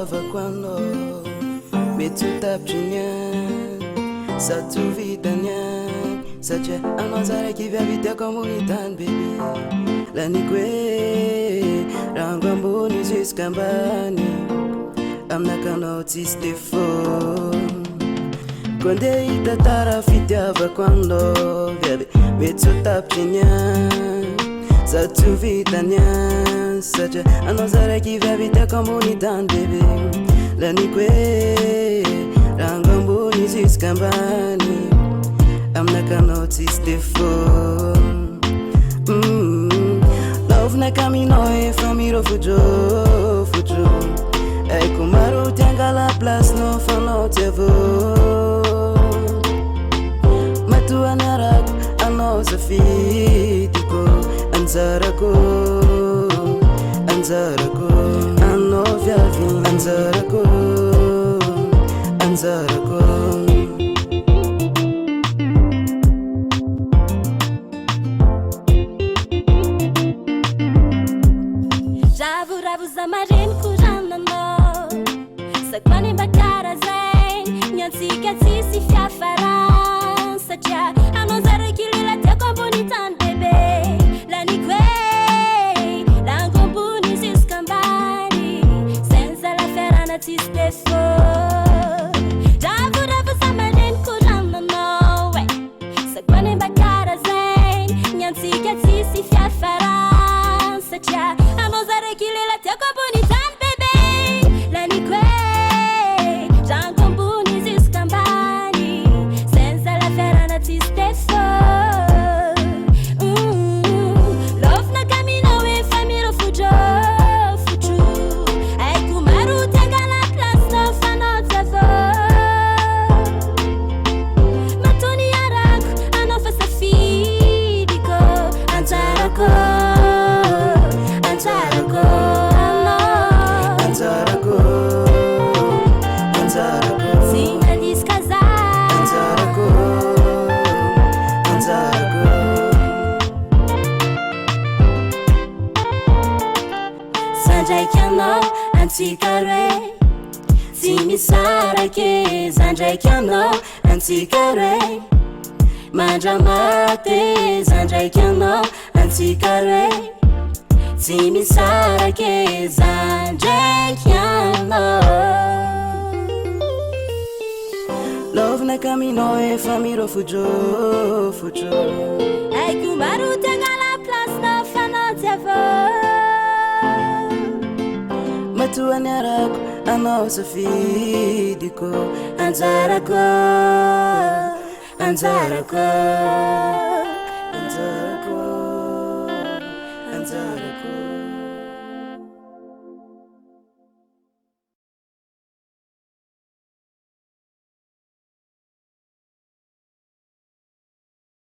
fitiavako anao mety ho tapitry sady ho vitany satria anao zaraiky viavitiako ambony tany bebe laniko hoe rango ambony jusk'ambany aminakanao tsisy defaut ko ndeha hitatara fitiavako anao viavy mety ho tapitry sady ho vitany satria anao zaraiky viavitiako ambony tany bebe laniko hoe rango ambony jusk'ambany aminakanao tsisy defaut laovinaka aminao efa mirofodrofodro aiko maro tiangala placenao fanao tsy avô matoany arako anao safidiko anjarako anao viavy anjarako Ravo zamareniko rananao sakoany mbakara zay nyantsika tsisy fiafaran satria anao zaraiky lela tiako ambony tany bebe laniko hoe lango ambony jusk'ambany senza la ferana tsisy defaut ravo zamareniko rananao sakoany mbakara zay nyantsika tsisy fiafaran satria anao zaraiky lela tiako ambony tany bebe laniko hoe rango ambony jusk'ambany senza la ferana tsisy defaut lovinaka aminao efa mirofodrofodro aiko maro tiangala placenao fanao tsy avô matony arako anao fa safidiko anjarako zandraiky anao antsika roe tsy misarake zandraiky anao antsika roe mandramate zandraiky anao antsika roe tsy misarake zandraiky anao lovinaka aminao efa mirofodrofodro aiko maro tiangala placenao fanao tsy avô matoany arako anao safidiko anjarako anjarako